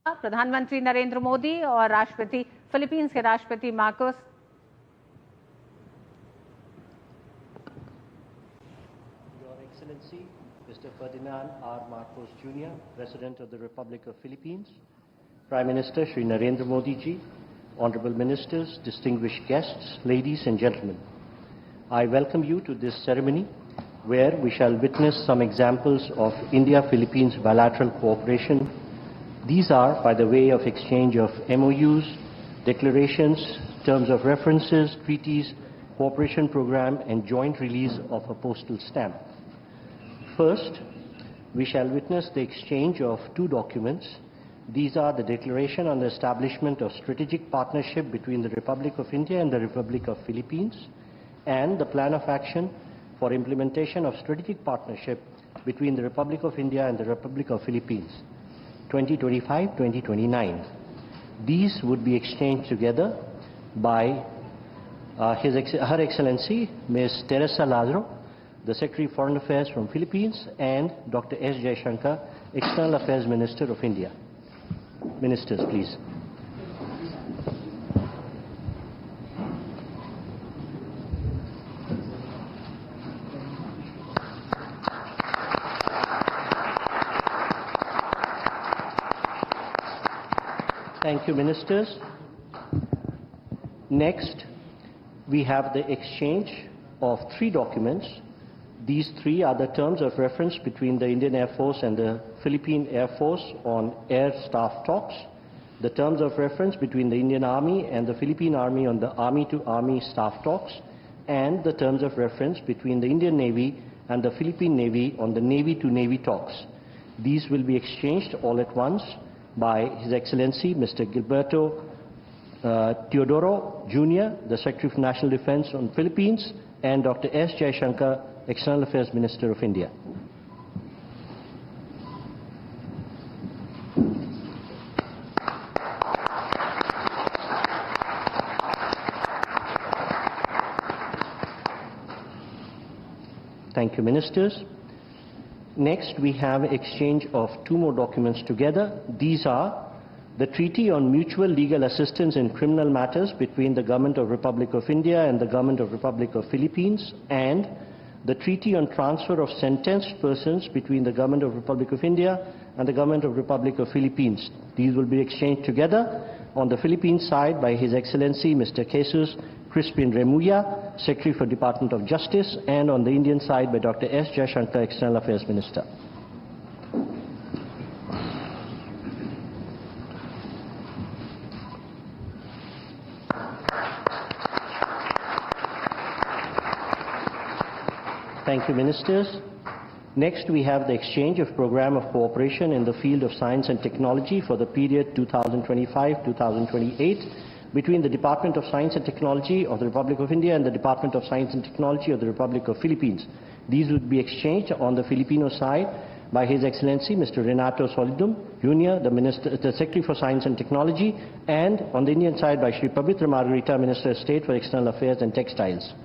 प्रधानमंत्री नरेंद्र मोदी और राष्ट्रपति फिलीपींस के राष्ट्रपति Marcos. Your Excellency, Mr. Ferdinand R. Marcos Jr., President of the Republic of Philippines, Prime Minister Shri Narendra Modi ji, Honorable Ministers, distinguished guests, ladies and gentlemen, I welcome you to this ceremony where we shall witness some examples of India-Philippines bilateral cooperation. These are by the way of exchange of MoUs, declarations, terms of references, treaties, cooperation program and joint release of a postal stamp. First, we shall witness the exchange of two documents. These are the Declaration on the Establishment of Strategic Partnership between the Republic of India and the Republic of Philippines and the Plan of Action for Implementation of Strategic Partnership between the Republic of India and the Republic of Philippines, 2025-2029. These would be exchanged together by Her Excellency Ms. Teresa Lazaro, the Secretary of Foreign Affairs from Philippines, and Dr. S. Jaishankar, External Affairs Minister of India. Ministers, please. Thank you, Ministers. Next, we have the exchange of three documents. These three are the terms of reference between the Indian Air Force and the Philippine Air Force on air staff talks, the terms of reference between the Indian Army and the Philippine Army on the Army-to-Army staff talks, and the terms of reference between the Indian Navy and the Philippine Navy on the Navy-to-Navy talks. These will be exchanged all at once by His Excellency Mr. Gilberto Teodoro Jr., the Secretary of National Defense on Philippines, and Dr. S. Jaishankar, External Affairs Minister of India. Thank you, Ministers. Next, we have exchange of two more documents together. These are the Treaty on Mutual Legal Assistance in Criminal Matters between the Government of Republic of India and the Government of Republic of Philippines, and the Treaty on Transfer of Sentenced Persons between the Government of Republic of India and the Government of Republic of Philippines. These will be exchanged together on the Philippine side by His Excellency Mr. Jesus Crispin Remulla, Secretary for Department of Justice, and on the Indian side by Dr. S. Jaishankar, External Affairs Minister. Thank you, Ministers. Next, we have the exchange of program of cooperation in the field of science and technology for the period 2025-2028 between the Department of Science and Technology of the Republic of India and the Department of Science and Technology of the Republic of Philippines. These would be exchanged on the Filipino side by His Excellency Mr. Renato Solidum Jr., the Secretary for Science and Technology, and on the Indian side by Shri Pabitra Margarita, Minister of State for External Affairs and Textiles.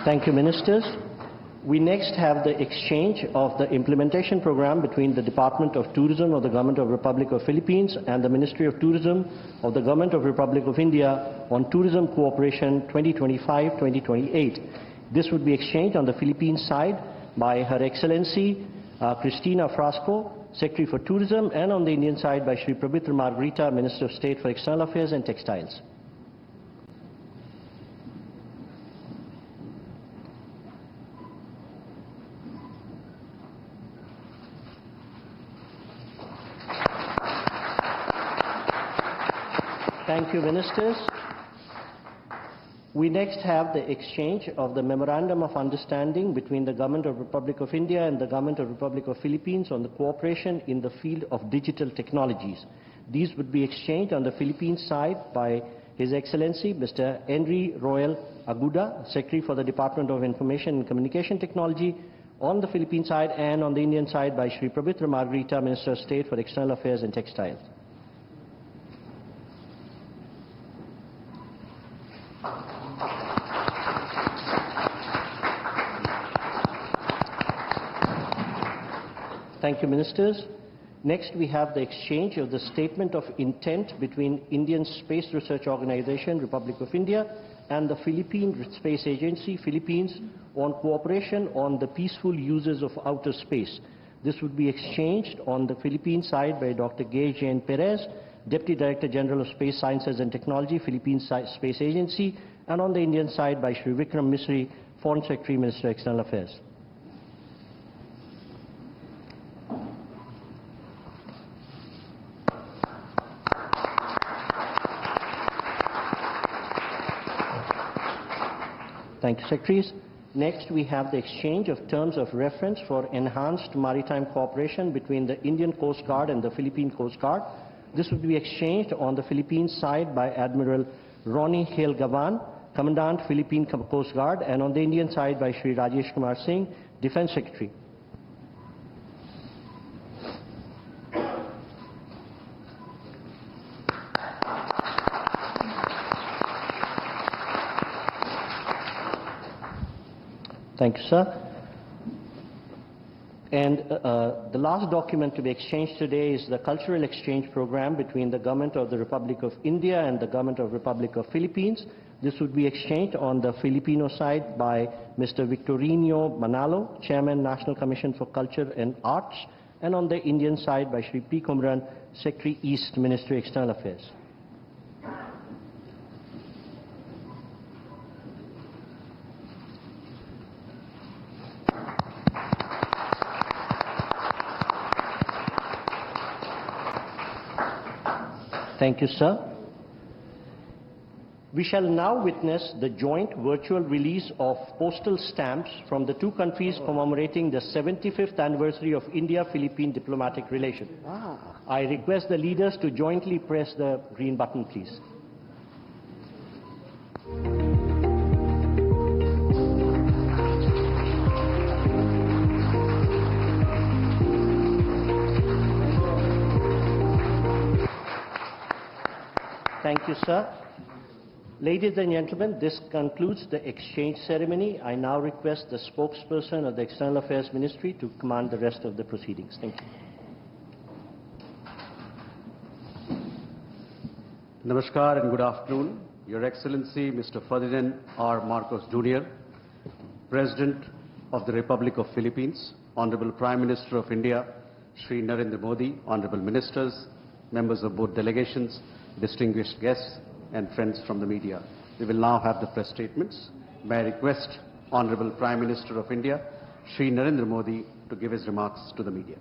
Thank you, Ministers. We next have the exchange of the implementation program between the Department of Tourism of the Government of Republic of Philippines and the Ministry of Tourism of the Government of Republic of India on tourism cooperation 2025-2028. This would be exchanged on the Philippines side by Her Excellency Cristina Frasco, Secretary for Tourism, and on the Indian side by Shri Pabitra Margarita, Minister of State for External Affairs and Textiles. Thank you, Ministers. We next have the exchange of the Memorandum of Understanding between the Government of Republic of India and the Government of Republic of Philippines on the cooperation in the field of digital technologies. These would be exchanged on the Philippines side by His Excellency Mr. Henry Royal Aguda, Secretary for the Department of Information and Communication Technology on the Philippine side, and on the Indian side by Shri Pabitra Margarita, Minister of State for External Affairs and Textiles. Thank you, Ministers. Next, we have the exchange of the statement of intent between Indian Space Research Organization, Republic of India, and the Philippine Space Agency, Philippines, on cooperation on the peaceful uses of outer space. This would be exchanged on the Philippine side by Dr. Gay Jane Perez, Deputy Director General of Space Sciences and Technology, Philippine Space Agency, and on the Indian side by Shri Vikram Misri, Foreign Secretary, Minister of External Affairs. Thank you, Secretaries. Next, we have the exchange of terms of reference for enhanced maritime cooperation between the Indian Coast Guard and the Philippine Coast Guard. This will be exchanged on the Philippine side by Admiral Ronnie Hale Gavan, Commandant Philippine Coast Guard, and on the Indian side by Shri Rajesh Kumar Singh, Defense Secretary. Thank you, sir. And the last document to be exchanged today is the cultural exchange program between the Government of the Republic of India and the Government of the Republic of Philippines. This would be exchanged on the Filipino side by Mr. Victorino Manalo, Chairman, National Commission for Culture and Arts, and on the Indian side by Shri P. Kumran, Secretary East, Ministry of External Affairs. Thank you, sir. We shall now witness the joint virtual release of postal stamps from the two countries commemorating the 75th anniversary of India-Philippine diplomatic relations. I request the leaders to jointly press the green button, please. Thank you, sir. Ladies and gentlemen, this concludes the exchange ceremony. I now request the spokesperson of the External Affairs Ministry to command the rest of the proceedings. Thank you. Namaskar and good afternoon. Your Excellency, Mr. Ferdinand R. Marcos Jr., President of the Republic of Philippines, Honorable Prime Minister of India, Shri Narendra Modi, Honorable Ministers, members of both delegations, distinguished guests and friends from the media. We will now have the press statements. May I request Honorable Prime Minister of India, Shri Narendra Modi, to give his remarks to the media.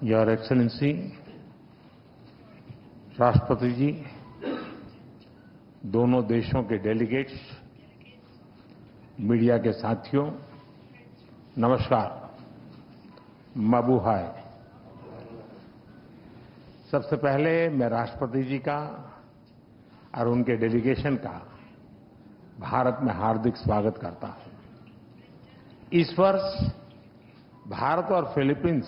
Your Excellency, राष्ट्रपति जी, दोनों देशों के delegates, media के साथियों, नमस्कार, माबूहाय। सबसे पहले मैं राष्ट्रपति जी का और उनके डेलीगेशन का भारत में हार्दिक स्वागत करता हूं। इस वर्ष भारत और फिलीपींस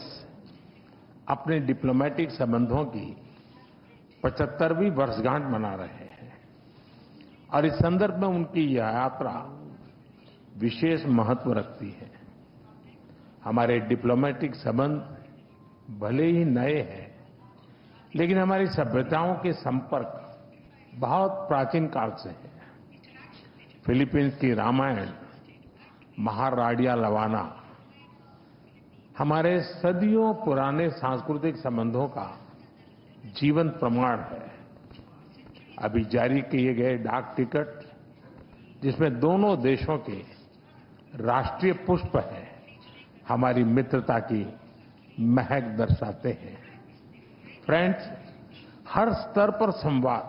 अपने डिप्लोमेटिक संबंधों की 75वीं वर्षगांठ मना रहे हैं और इस संदर्भ में उनकी यह यात्रा विशेष महत्व रखती है। हमारे डिप्लोमेटिक संबंध भले ही नए हैं, लेकिन हमारी सभ्यताओं के संपर्क बहुत प्राचीन काल से है। फिलीपींस की रामायण, महाराडिया लवाना हमारे सदियों पुराने सांस्कृतिक संबंधों का जीवंत प्रमाण है। अभी जारी किए गए डाक टिकट, जिसमें दोनों देशों के राष्ट्रीय पुष्प है, हमारी मित्रता की महक दर्शाते हैं। फ्रेंड्स, हर स्तर पर संवाद,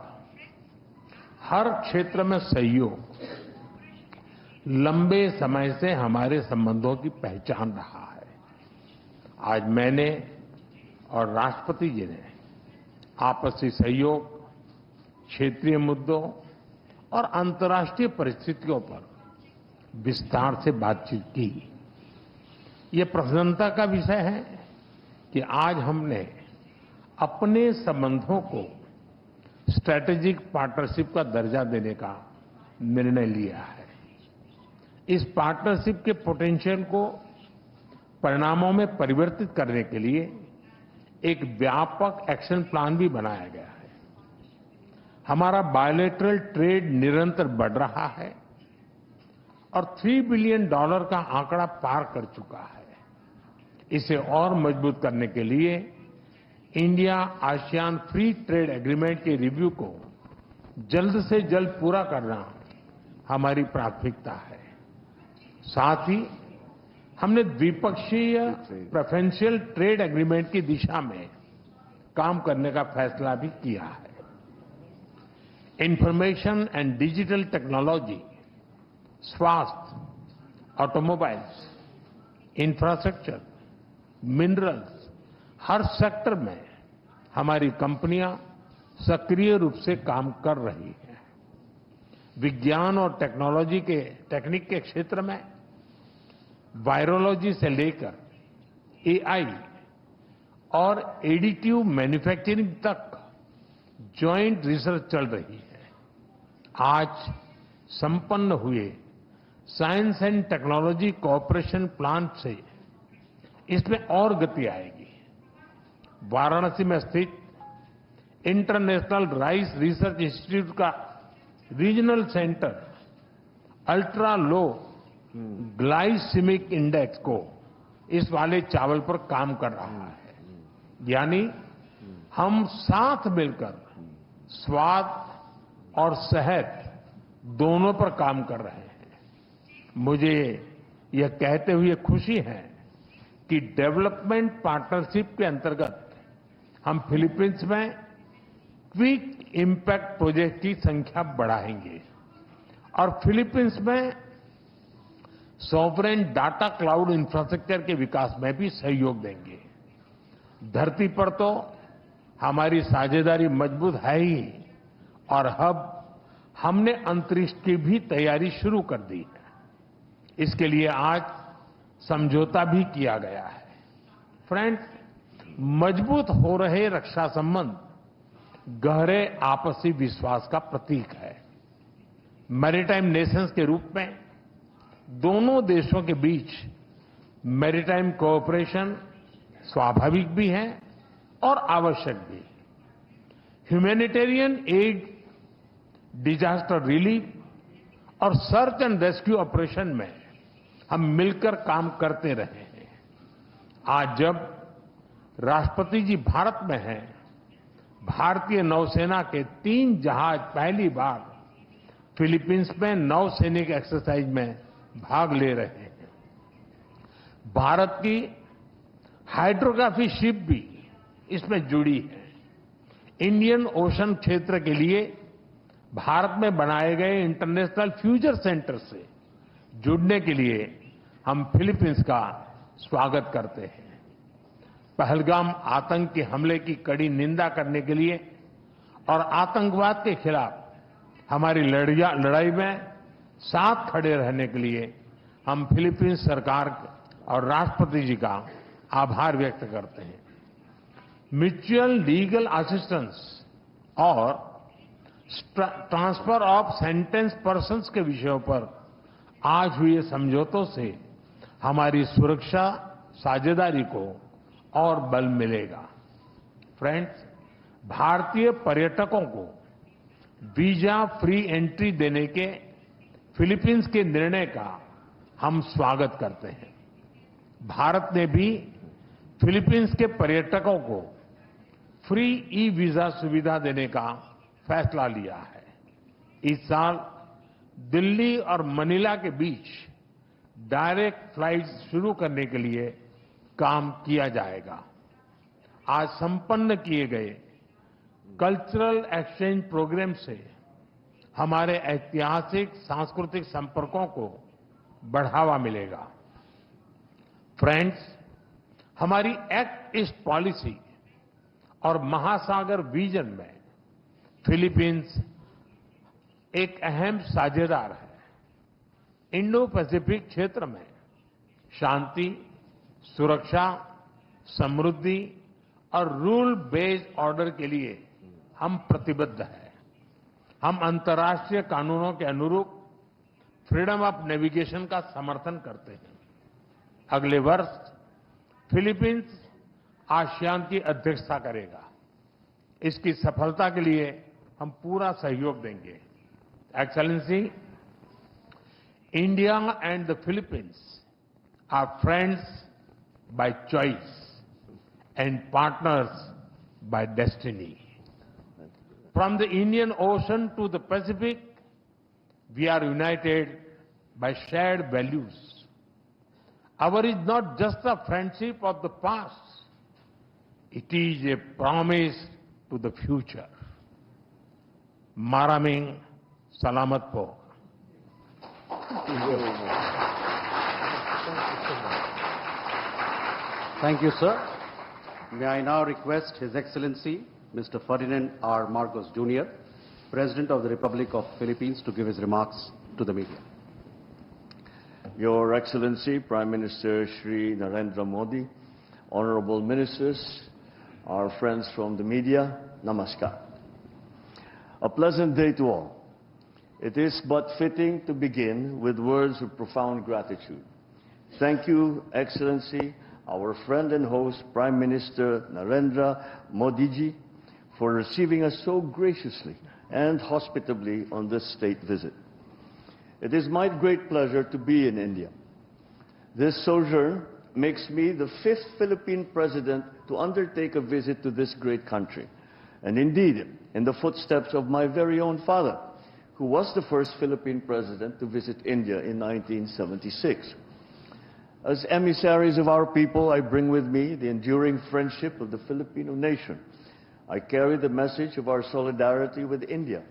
हर क्षेत्र में सहयोग लंबे समय से हमारे संबंधों की पहचान रहा है। आज मैंने और राष्ट्रपति जी ने आपसी सहयोग, क्षेत्रीय मुद्दों और अंतर्राष्ट्रीय परिस्थितियों पर विस्तार से बातचीत की। ये प्रसन्नता का विषय है कि आज हमने अपने संबंधों को स्ट्रैटेजिक पार्टनरशिप का दर्जा देने का निर्णय लिया है। इस पार्टनरशिप के पोटेंशियल को परिणामों में परिवर्तित करने के लिए एक व्यापक एक्शन प्लान भी बनाया गया है। हमारा बायलैटरल ट्रेड निरंतर बढ़ रहा है और $3 बिलियन का आंकड़ा पार कर चुका है। इसे और मजबूत करने के लिए India ASEAN free trade agreement के रिव्यू को जल्द से जल्द पूरा करना हमारी प्राथमिकता है। साथ ही हमने द्विपक्षीय प्रेफरेंशियल ट्रेड एग्रीमेंट की दिशा में काम करने का फैसला भी किया है। इंफॉर्मेशन एंड डिजिटल टेक्नोलॉजी, स्वास्थ्य, ऑटोमोबाइल्स, इंफ्रास्ट्रक्चर, मिनरल्स, हर सेक्टर में हमारी कंपनियां सक्रिय रूप से काम कर रही हैं। विज्ञान और टेक्निक के क्षेत्र में वायरोलॉजी से लेकर एआई और एडिटिव मैन्युफैक्चरिंग तक जॉइंट रिसर्च चल रही है। आज संपन्न हुए science and technology cooperation plan से इसमें और गति आएगी। वाराणसी में स्थित इंटरनेशनल राइस रिसर्च इंस्टीट्यूट का regional centre ultra low glycemic index को इस वाले चावल पर काम कर रहा है। यानी हम साथ मिलकर स्वाद और सेहत दोनों पर काम कर रहे हैं। मुझे यह कहते हुए खुशी है कि डेवलपमेंट पार्टनरशिप के अंतर्गत हम फिलीपींस में क्विक इम्पैक्ट प्रोजेक्ट की संख्या बढ़ाएंगे और फिलीपींस में सॉवरेन डाटा क्लाउड इंफ्रास्ट्रक्चर के विकास में भी सहयोग देंगे। धरती पर तो हमारी साझेदारी मजबूत है ही और अब हमने अंतरिक्ष की भी तैयारी शुरू कर दी है। इसके लिए आज समझौता भी किया गया है। फ्रेंड्स, मजबूत हो रहे रक्षा संबंध गहरे आपसी विश्वास का प्रतीक है। मैरीटाइम नेशंस के रूप में दोनों देशों के बीच मैरीटाइम कोऑपरेशन स्वाभाविक भी है और आवश्यक भी। ह्यूमैनिटेरियन एड, डिजास्टर रिलीफ और सर्च एंड रेस्क्यू ऑपरेशन में हम मिलकर काम करते रहे हैं। आज जब राष्ट्रपति जी भारत में हैं, भारतीय नौसेना के 3 जहाज पहली बार फिलीपींस में नौसैनिक एक्सरसाइज में भाग ले रहे हैं। भारत की हाइड्रोग्राफी शिप भी इसमें जुड़ी है। इंडियन ओशन क्षेत्र के लिए भारत में बनाए गए इंटरनेशनल फ्यूचर सेंटर से जुड़ने के लिए हम फिलीपींस का स्वागत करते हैं। पहलगाम आतंक के हमले की कड़ी निंदा करने के लिए और आतंकवाद के खिलाफ हमारी लड़ाई में साथ खड़े रहने के लिए हम फिलीपींस सरकार और राष्ट्रपति जी का आभार व्यक्त करते हैं। म्यूचुअल लीगल असिस्टेंस और ट्रांसफर ऑफ सेंटेंस पर्सन्स के विषयों पर आज हुए समझौतों से हमारी सुरक्षा साझेदारी को और बल मिलेगा। फ्रेंड्स, भारतीय पर्यटकों को वीजा फ्री एंट्री देने के फिलीपींस के निर्णय का हम स्वागत करते हैं। भारत ने भी फिलीपींस के पर्यटकों को फ्री ई वीजा सुविधा देने का फैसला लिया है। इस साल दिल्ली और मनीला के बीच डायरेक्ट फ्लाइट शुरू करने के लिए काम किया जाएगा। आज संपन्न किए गए कल्चरल एक्सचेंज प्रोग्राम से हमारे ऐतिहासिक सांस्कृतिक संपर्कों को बढ़ावा मिलेगा। फ्रेंड्स, हमारी एक्ट ईस्ट पॉलिसी और महासागर विजन में फिलीपींस एक अहम साझेदार है। इंडो पैसिफिक क्षेत्र में शांति, सुरक्षा, समृद्धि और रूल बेस्ड ऑर्डर के लिए हम प्रतिबद्ध हैं। हम अंतर्राष्ट्रीय कानूनों के अनुरूप फ्रीडम ऑफ नेविगेशन का समर्थन करते हैं। अगले वर्ष फिलीपींस आसियान की अध्यक्षता करेगा। इसकी सफलता के लिए हम पूरा सहयोग देंगे। Excellency, India and the Philippines are friends by choice and partners by destiny. From the Indian Ocean to the Pacific, we are united by shared values. Our is not just a friendship of the past, it is a promise to the future. Maraming salamat po. Thank you, sir. May I now request His Excellency, Mr. Ferdinand R. Marcos Jr., President of the Republic of Philippines, to give his remarks to the media. Your Excellency, Prime Minister Shri Narendra Modi, honorable ministers, our friends from the media, namaskar. A pleasant day to all. It is but fitting to begin with words of profound gratitude. Thank you, Excellency, our friend and host, Prime Minister Narendra Modi ji, for receiving us so graciously and hospitably on this state visit. It is my great pleasure to be in India. This sojourn makes me the 5th Philippine president to undertake a visit to this great country, and indeed in the footsteps of my very own father, who was the first Philippine president to visit India in 1976. As emissaries of our people, I bring with me the enduring friendship of the Filipino nation. I carry the message of our solidarity with India,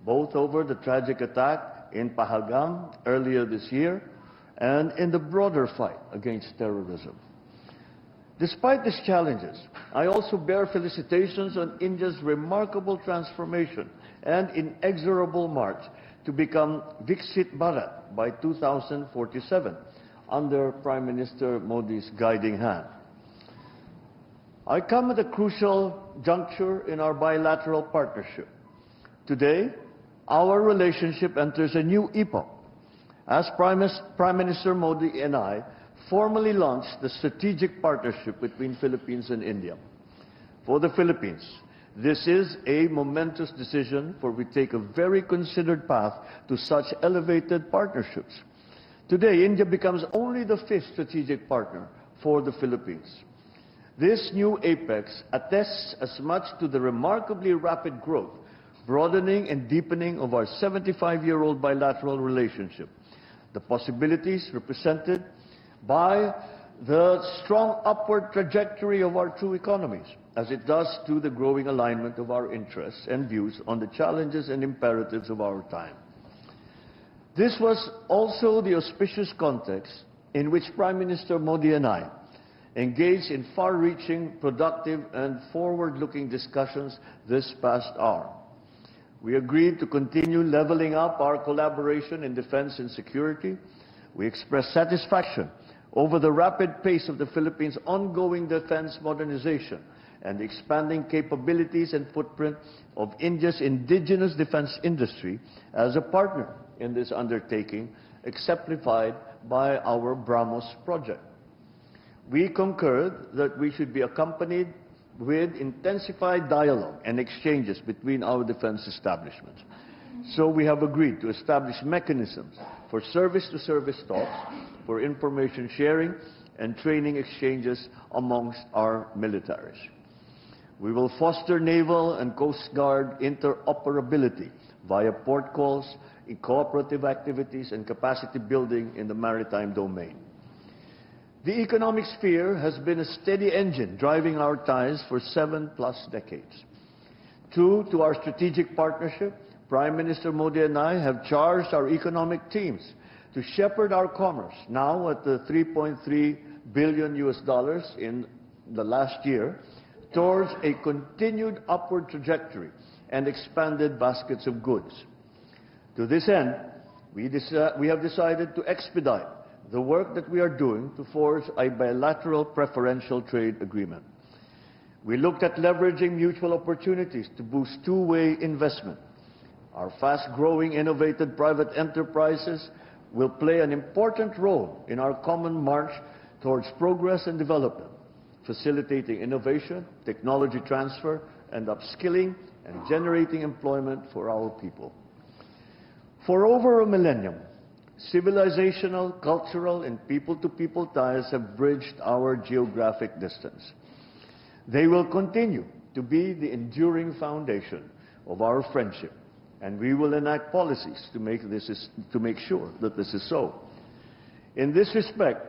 both over the tragic attack in Pahalgam earlier this year and in the broader fight against terrorism. Despite these challenges, I also bear felicitations on India's remarkable transformation and inexorable march to become Viksit Bharat by 2047. Under Prime Minister Modi's guiding hand. I come at a crucial juncture in our bilateral partnership. Today, our relationship enters a new epoch, as Prime Minister Modi and I formally launched the strategic partnership between Philippines and India. For the Philippines, this is a momentous decision, for we take a very considered path to such elevated partnerships. Today, India becomes only the 5th strategic partner for the Philippines. This new apex attests as much to the remarkably rapid growth, broadening and deepening of our 75-year-old bilateral relationship, the possibilities represented by the strong upward trajectory of our two economies, as it does to the growing alignment of our interests and views on the challenges and imperatives of our time. This was also the auspicious context in which Prime Minister Modi and I engaged in far-reaching, productive and forward-looking discussions this past hour. We agreed to continue leveling up our collaboration in defense and security. We expressed satisfaction over the rapid pace of the Philippines' ongoing defense modernization and the expanding capabilities and footprint of India's indigenous defense industry as a partner in this undertaking, exemplified by our BrahMos project. We concurred that we should be accompanied with intensified dialogue and exchanges between our defense establishments. So we have agreed to establish mechanisms for service-to-service talks, for information sharing and training exchanges amongst our militaries. We will foster naval and coast guard interoperability via port calls, in cooperative activities and capacity building in the maritime domain. The economic sphere has been a steady engine driving our ties for 7+ decades. True to our strategic partnership, Prime Minister Modi and I have charged our economic teams to shepherd our commerce, now at the $3.3 billion in the last year, towards a continued upward trajectory and expanded baskets of goods. To this end, we have decided to expedite the work that we are doing to forge a bilateral preferential trade agreement. We looked at leveraging mutual opportunities to boost two-way investment. Our fast-growing, innovative private enterprises will play an important role in our common march towards progress and development, facilitating innovation, technology transfer, and upskilling and generating employment for our people. For over a millennium, civilizational, cultural, and people-to-people ties have bridged our geographic distance. They will continue to be the enduring foundation of our friendship, and we will enact policies to make sure that this is so. In this respect,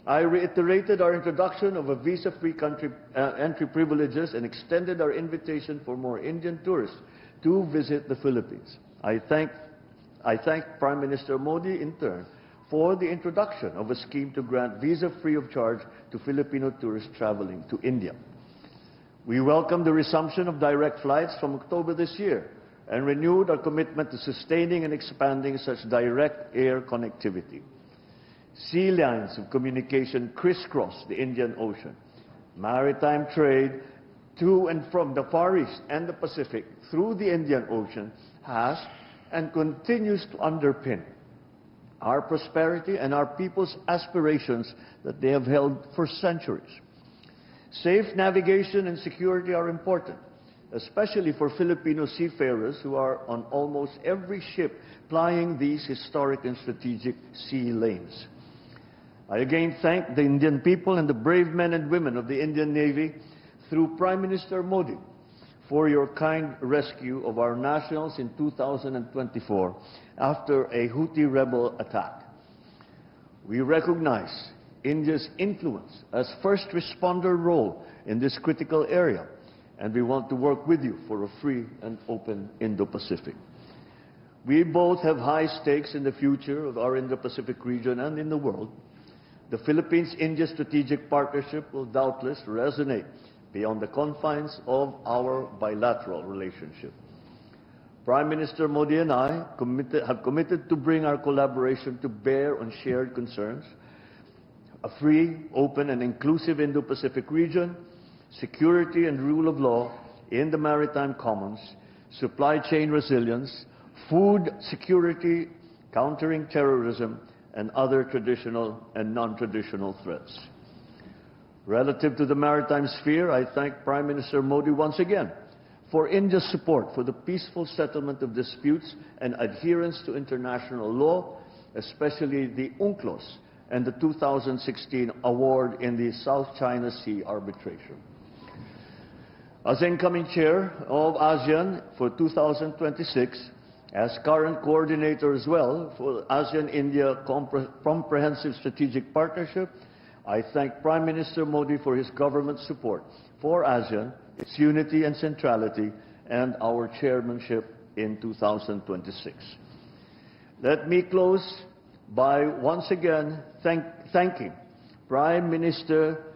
I reiterated our introduction of a visa-free entry privileges and extended our invitation for more Indian tourists to visit the Philippines. I thank Prime Minister Modi in turn for the introduction of a scheme to grant visa free of charge to Filipino tourists traveling to India. We welcome the resumption of direct flights from October this year and renewed our commitment to sustaining and expanding such direct air connectivity. Sea lines of communication crisscross the Indian Ocean. Maritime trade to and from the Far East and the Pacific through the Indian Ocean has and continues to underpin our prosperity and our people's aspirations that they have held for centuries. Safe navigation and security are important, especially for Filipino seafarers who are on almost every ship plying these historic and strategic sea lanes. I again thank the Indian people and the brave men and women of the Indian Navy through Prime Minister Modi for your kind rescue of our nationals in 2024 after a Houthi rebel attack. We recognize India's influence as first responder role in this critical area, and we want to work with you for a free and open Indo-Pacific. We both have high stakes in the future of our Indo-Pacific region and in the world. The Philippines-India strategic partnership will doubtless resonate beyond the confines of our bilateral relationship. Prime Minister Modi and I have committed to bring our collaboration to bear on shared concerns, a free, open, and inclusive Indo-Pacific region, security and rule of law in the maritime commons, supply chain resilience, food security, countering terrorism, and other traditional and non-traditional threats. Relative to the maritime sphere, I thank Prime Minister Modi once again for India's support for the peaceful settlement of disputes and adherence to international law, especially the UNCLOS and the 2016 award in the South China Sea arbitration. As incoming chair of ASEAN for 2026, as current coordinator as well for ASEAN-India Comprehensive Strategic Partnership, I thank Prime Minister Modi for his government support for ASEAN, its unity and centrality, and our chairmanship in 2026. Let me close by once again thanking Prime Minister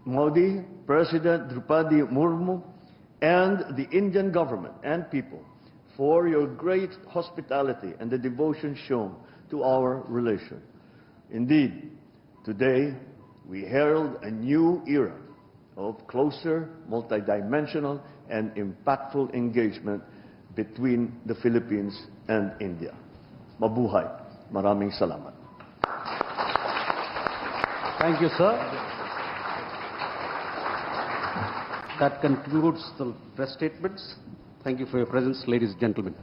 Modi, President Draupadi Murmu, and the Indian government and people for your great hospitality and the devotion shown to our relation. Indeed, today we herald a new era of closer, multidimensional, and impactful engagement between the Philippines and India. Mabuhay. Maraming salamat. Thank you, sir. That concludes the press statements. Thank you for your presence, ladies and gentlemen.